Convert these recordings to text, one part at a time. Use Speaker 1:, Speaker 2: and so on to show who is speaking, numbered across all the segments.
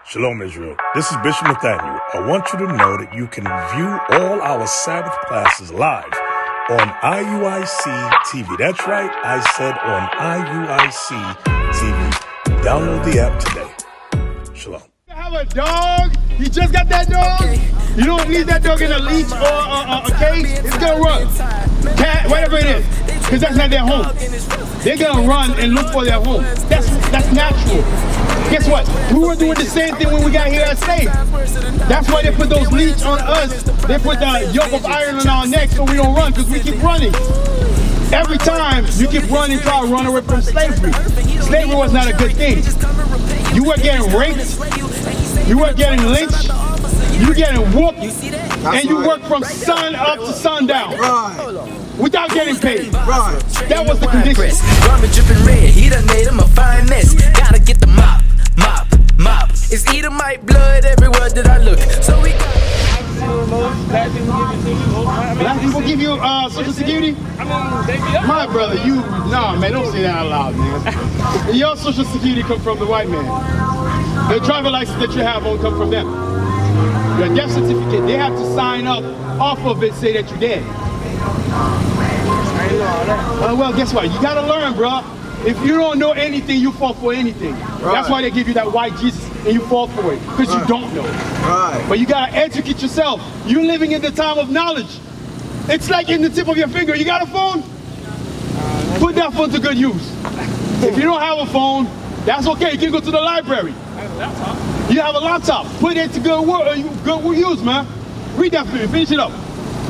Speaker 1: Shalom, Israel. This is Bishop Nathaniel. I want you to know that you can view all our Sabbath classes live on IUIC TV. That's right, I said on IUIC TV. Download the app today. Shalom.
Speaker 2: You have a dog, you just got that dog, you don't leave that dog in a leash or a cage, it's gonna run. Cat, whatever it is, because that's not their home. They're gonna run and look for their home. That's natural. Guess what? We were doing the same thing when we got here as slaves. That's why they put those leash on us. They put the yoke of iron on our necks so we don't run, because we keep running. Every time you keep running, try to run away from slavery. Slavery was not a good thing. You were getting raped, you were getting lynched, you were getting whooped, and you worked from sun up to sundown. Without getting paid. That was the condition.
Speaker 3: Garment dripping red, he done made him a fine mess. Gotta get the mop. It's Edomite blood everywhere that I look. So we
Speaker 2: Black people give you Social Security? My brother, nah man, don't say that out loud, man. Your Social Security come from the white man. The driver license that you have won't come from them. Your death certificate, they have to sign up off of it, say that you're dead. Well, guess what? You gotta learn, bro. If you don't know anything, you fall for anything. That's why they give you that white Jesus and you fall for it, because you don't know. But you gotta educate yourself. You're living in the time of knowledge. It's like in the tip of your finger. You got a phone? Put that phone to good use. If you don't have a phone, that's okay. You can go to the library. You have a laptop. Put it to good use, man. Read that for me. Finish it up.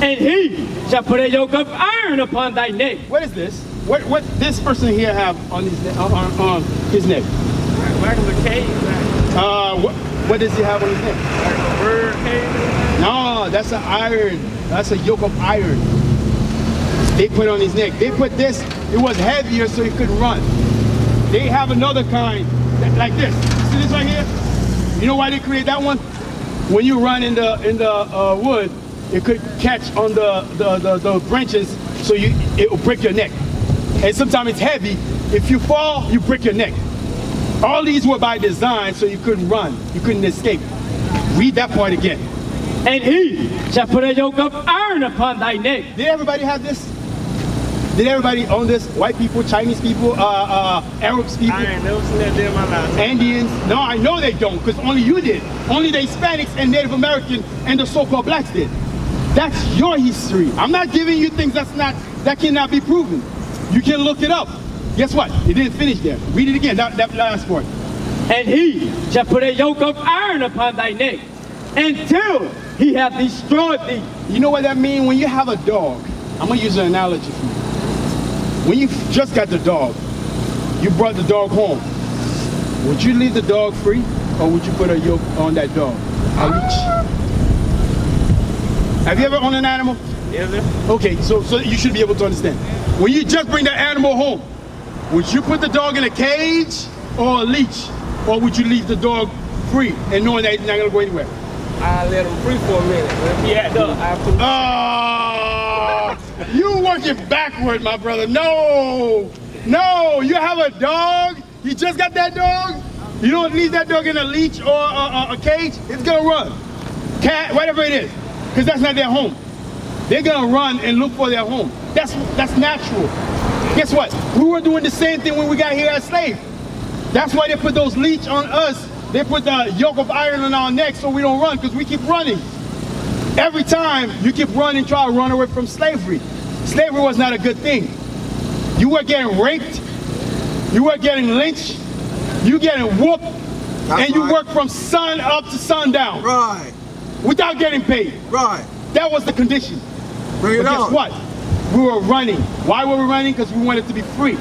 Speaker 4: And he shall put a yoke of iron upon thy neck.
Speaker 2: What is this? What this person here have on his neck? On his neck?
Speaker 4: Like a cage.
Speaker 2: What does he have on his neck?
Speaker 4: Like a bird cage.
Speaker 2: No, that's an iron. That's a yoke of iron. They put on his neck. They put this. It was heavier, so he couldn't run. They have another kind like this. See this right here? You know why they create that one? When you run in the wood, it could catch on the branches, so it will break your neck. And sometimes it's heavy. If you fall, you break your neck. All these were by design, so you couldn't run, you couldn't escape. Read that part again.
Speaker 4: And he shall put a yoke of iron upon thy neck.
Speaker 2: Did everybody have this? Did everybody own this? White people, Chinese people, Arabs people?
Speaker 4: I ain't never seen that day in my life.
Speaker 2: Indians? No, I know they don't, because only you did. Only the Hispanics and Native American and the so-called blacks did. That's your history. I'm not giving you things that cannot be proven. You can look it up. Guess what? It didn't finish there. Read it again, that last part.
Speaker 4: And he shall put a yoke of iron upon thy neck, until he hath destroyed thee.
Speaker 2: You know what that means? When you have a dog, I'm going to use an analogy for you. When you just got the dog, you brought the dog home. Would you leave the dog free, or would you put a yoke on that dog? A leash? Have you ever owned an animal?
Speaker 4: Yes,
Speaker 2: okay, so you should be able to understand. When you just bring the animal home, would you put the dog in a cage or a leash? Or would you leave the dog free and knowing that he's not going to go anywhere?
Speaker 4: I let him free for a minute. But if he act up, I put him.
Speaker 2: You working backward, my brother. No, you have a dog. You just got that dog. You don't leave that dog in a leash or a cage. It's going to run. Cat, whatever it is. Because that's not their home. They're going to run and look for their home. That's natural. Guess what? We were doing the same thing when we got here as slaves. That's why they put those leash on us. They put the yoke of iron on our necks so we don't run, because we keep running. Every time you keep running, try to run away from slavery. Slavery was not a good thing. You were getting raped. You were getting lynched. You getting whooped. And you worked from sun up to sundown. Without getting paid. That was the condition. But guess what? We were running. Why were we running? Because we wanted to be free.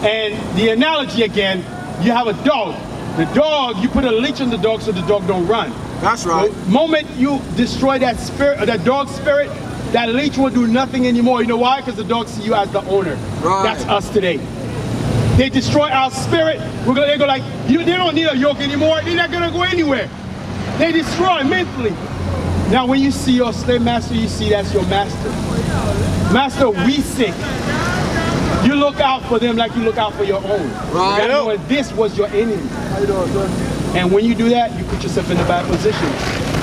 Speaker 2: And the analogy again, you have a dog. The dog, you put a leash on the dog so the dog don't run.
Speaker 5: That's right.
Speaker 2: The moment you destroy that spirit, that dog's spirit, that leash will do nothing anymore. You know why? Because the dog see you as the owner. That's us today. They destroy our spirit. They go like, they don't need a yoke anymore. They're not gonna go anywhere. They destroy mentally. Now when you see your slave master, you see that's your master. Master, we sick. You look out for them like you look out for your own. Right. This was your enemy. How you doing, sir? And when you do that, you put yourself in a bad position.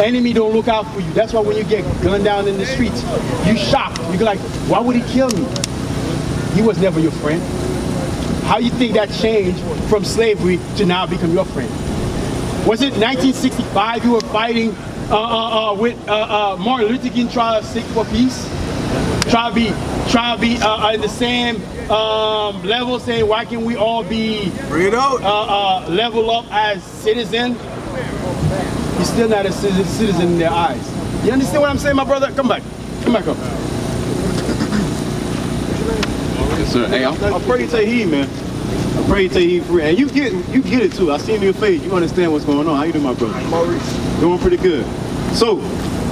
Speaker 2: Enemy don't look out for you. That's why when you get gunned down in the streets, you shocked. You're like, why would he kill me? He was never your friend. How you think that changed from slavery to now become your friend? Was it 1965 you were fighting with Martin Luther King trying to seek for peace? Try to be in the same level, saying why can we all be level up as citizens? You're still not a citizen in their eyes. You understand what I'm saying, my brother? Come back. Come back up.
Speaker 5: Yes, sir. Hey, I pray you take heed, man. I pray you take heed for real. And you get it too. I see in your face. You understand what's going on. How you doing, my brother? Doing pretty good. So,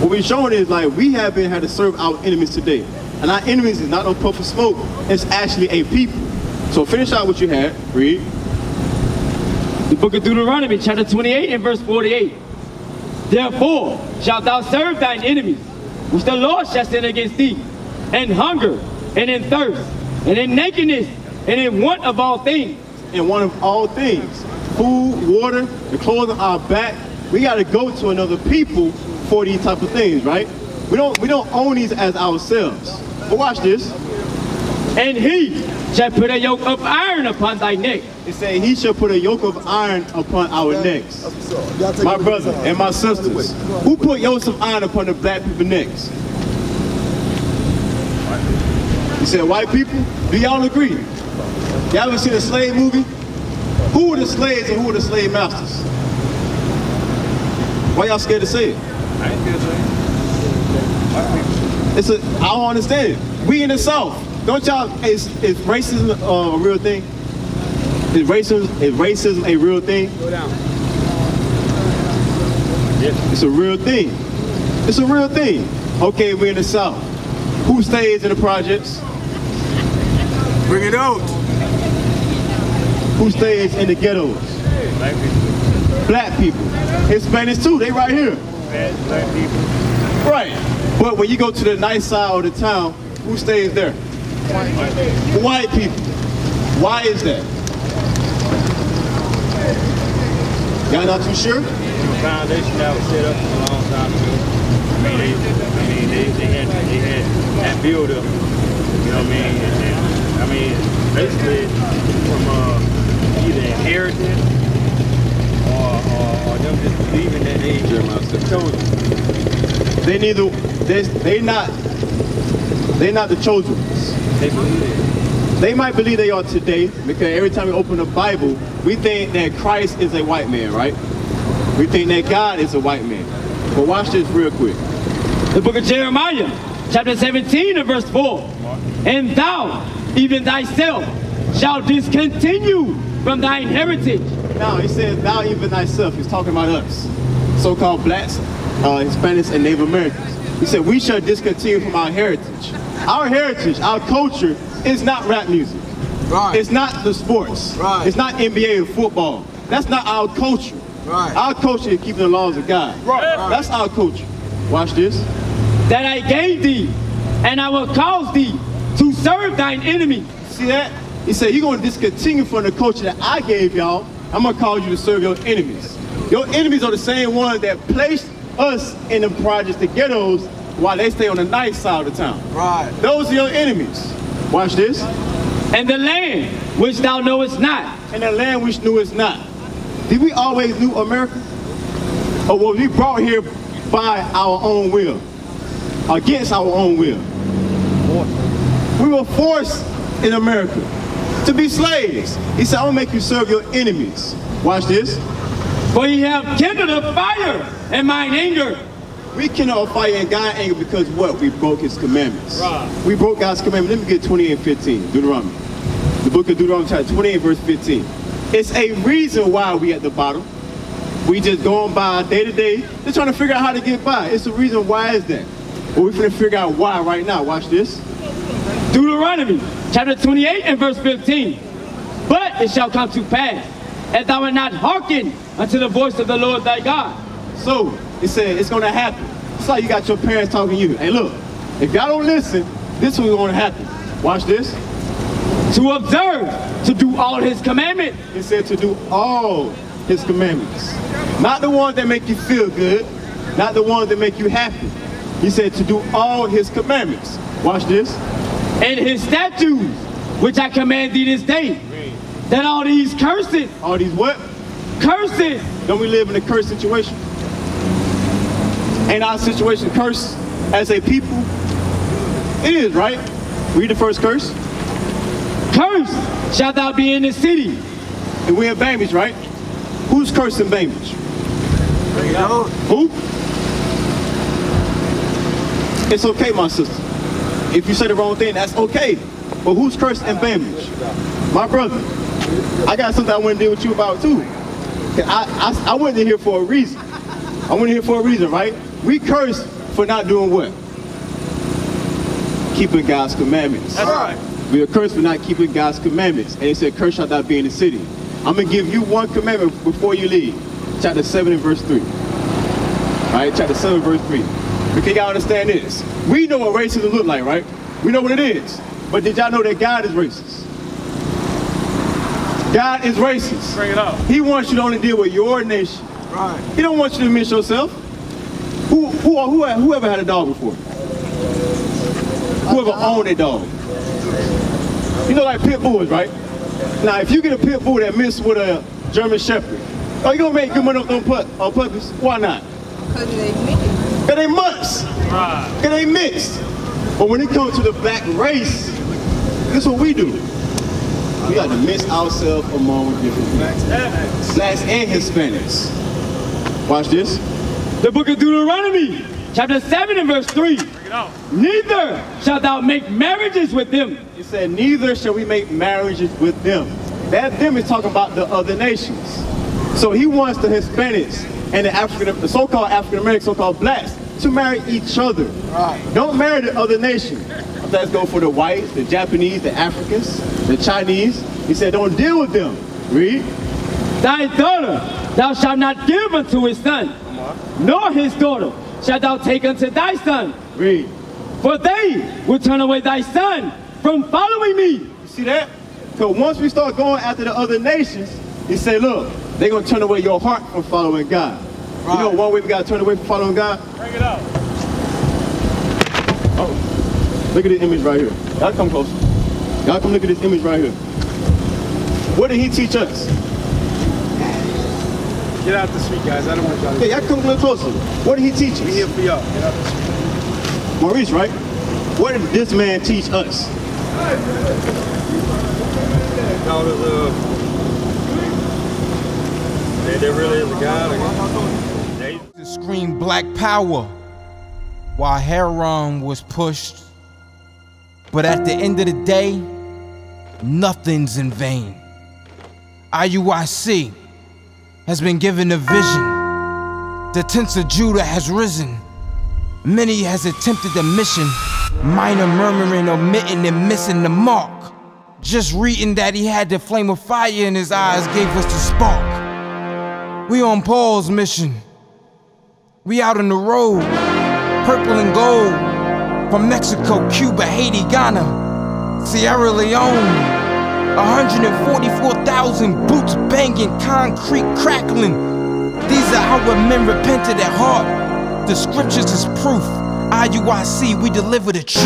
Speaker 5: what we're showing is like we have been had to serve our enemies today. And our enemies is not no puff of smoke. It's actually a people. So finish out what you had. Read.
Speaker 4: The book of Deuteronomy, chapter 28 and verse 48. Therefore shalt thou serve thine enemies, which the Lord shall send against thee, in hunger, and in thirst, and in nakedness, and in want of all things.
Speaker 5: In want of all things. Food, water, the clothes on our back. We got to go to another people for these type of things, right? We don't own these as ourselves. But watch this.
Speaker 4: And he shall put a yoke of iron upon thy neck.
Speaker 5: It says he shall put a yoke of iron upon our necks. My brother and my sisters, who put yokes of iron upon the black people's necks? You said white people? Do y'all agree? Y'all ever seen a slave movie? Who were the slaves and who were the slave masters? Why y'all scared to say it?
Speaker 6: I ain't scared to say it.
Speaker 5: I don't understand it. We in the South. Don't y'all, is racism a real thing? Is racism a real thing?
Speaker 6: Go down.
Speaker 5: It's a real thing. It's a real thing. Okay, we're in the South. Who stays in the projects?
Speaker 6: Bring it out.
Speaker 5: Who stays in the ghettos?
Speaker 6: Black people.
Speaker 5: Black people. Hispanics too, they right here.
Speaker 6: Black people.
Speaker 5: Right. But when you go to the nice side of the town, who stays there? White people. Why is that? Y'all not too sure?
Speaker 6: The foundation that was set up a long time ago. They had that build up. You know what I mean? And basically from either inheritance or them just believing that they chosen.
Speaker 5: They're not the chosen ones.
Speaker 6: They believe it.
Speaker 5: They might believe they are today because every time we open the Bible, we think that Christ is a white man, right? We think that God is a white man. But watch this real quick.
Speaker 4: The book of Jeremiah, chapter 17 and verse 4. And thou, even thyself, shalt discontinue from thine heritage.
Speaker 5: Now, he says, thou, even thyself. He's talking about us, so-called blacks, Hispanics, and Native Americans. He said, we shall discontinue from our heritage. Our heritage, our culture, is not rap music.
Speaker 6: Right.
Speaker 5: It's not the sports.
Speaker 6: Right.
Speaker 5: It's not NBA or football. That's not our culture.
Speaker 6: Right.
Speaker 5: Our culture is keeping the laws of God.
Speaker 6: Right.
Speaker 5: That's our culture. Watch this.
Speaker 4: That I gave thee, and I will cause thee to serve thine enemy.
Speaker 5: See that? He said, you're going to discontinue from the culture that I gave y'all. I'm going to cause you to serve your enemies. Your enemies are the same ones that placed us in the projects, the ghettos, while they stay on the nice side of the town.
Speaker 6: Right.
Speaker 5: Those are your enemies. Watch this.
Speaker 4: And the land which thou knowest not.
Speaker 5: And the land which knew is not. Did we always knew America? Or were we brought here by our own will? Against our own will? We were forced in America to be slaves. He said, I'm going to make you serve your enemies. Watch this.
Speaker 4: For ye have kindled a fire in mine anger.
Speaker 5: We kindled a fire in God's anger because what? We broke his commandments.
Speaker 4: Right.
Speaker 5: We broke God's commandments. Let me get 28 and 15, Deuteronomy. The book of Deuteronomy, chapter 28, verse 15. It's a reason why we at the bottom. We just going by day to day, just trying to figure out how to get by. It's a reason why is that. But we're going to figure out why right now. Watch this.
Speaker 4: Deuteronomy, chapter 28 and verse 15. But it shall come to pass, as thou wilt not hearken unto the voice of the Lord thy God.
Speaker 5: So, it said it's going to happen. It's like you got your parents talking to you. Hey, look, if y'all don't listen, this is what's going to happen. Watch this.
Speaker 4: To observe, to do all his commandments.
Speaker 5: It said to do all his commandments. Not the ones that make you feel good, not the ones that make you happy. He said to do all his commandments. Watch this.
Speaker 4: And his statutes, which I command thee this day, that all these curses.
Speaker 5: All these what?
Speaker 4: Curses.
Speaker 5: Don't we live in a cursed situation? Ain't our situation cursed as a people? It is, right? Read the first curse.
Speaker 4: Cursed shalt thou be in the city.
Speaker 5: And we're in Bainbridge, right? Who's cursed in Bainbridge? Who? It's okay, my sister. If you say the wrong thing, that's okay. But who's cursed in Bainbridge? My brother. I got something I want to deal with you about too. I went in here for a reason. I went in here for a reason, right? We cursed for not doing what? Keeping God's commandments.
Speaker 6: That's right.
Speaker 5: We are cursed for not keeping God's commandments. And it said, cursed shalt thou be in the city. I'm going to give you one commandment before you leave. Chapter 7 and verse 3. All right, chapter 7 verse 3. Because y'all understand this. We know what racism look like, right? We know what it is. But did y'all know that God is racist? God is racist.
Speaker 6: Bring it up.
Speaker 5: He wants you to only deal with your nation.
Speaker 6: Right.
Speaker 5: He don't want you to miss yourself. Whoever had a dog before? Whoever owned a dog. You know, like pit bulls, right? Now, if you get a pit bull that mixed with a German Shepherd, are you gonna make good money on puppies? Why not?
Speaker 7: Because they mix.
Speaker 5: Because they must.
Speaker 6: Right.
Speaker 5: Because they mixed. But when it comes to the black race, this is what we do. We got to mix ourselves among different blacks and Hispanics. Watch this.
Speaker 4: The book of Deuteronomy, chapter 7 and verse 3.
Speaker 6: Bring it out.
Speaker 4: Neither shalt thou make marriages with them.
Speaker 5: He said, neither shall we make marriages with them. That them is talking about the other nations. So he wants the Hispanics and the so-called African-Americans, so-called blacks, to marry each other.
Speaker 6: Right.
Speaker 5: Don't marry the other nation. Let's go for the whites, the Japanese, the Africans, the Chinese. He said, don't deal with them. Read.
Speaker 4: Thy daughter thou shalt not give unto his son, nor his daughter shalt thou take unto thy son.
Speaker 5: Read.
Speaker 4: For they will turn away thy son from following me.
Speaker 5: You see that? So once we start going after the other nations, he said, look, they're going to turn away your heart from following God. Right. You know one way we got to turn away from following God?
Speaker 6: Bring it out.
Speaker 5: Oh, look at this image right here. Y'all come closer. Y'all come look at this image right here. What did he teach us?
Speaker 6: Get out the street, guys. I don't want y'all to.
Speaker 5: Hey, y'all come a little closer. What did he teach us?
Speaker 6: We here for y'all. Get out the street.
Speaker 5: Maurice, right? What did this man teach us?
Speaker 6: There really is a God.
Speaker 8: To scream black power while Heron was pushed. But at the end of the day, nothing's in vain. IUIC has been given a vision. The tents of Judah has risen. Many has attempted the mission. Minor murmuring, omitting, and missing the mark. Just reading that he had the flame of fire in his eyes gave us the spark. We on Paul's mission. We out on the road, purple and gold. From Mexico, Cuba, Haiti, Ghana, Sierra Leone. 144,000 boots banging, concrete crackling. These are how men repented at heart. The scriptures is proof. IUIC, we deliver the truth.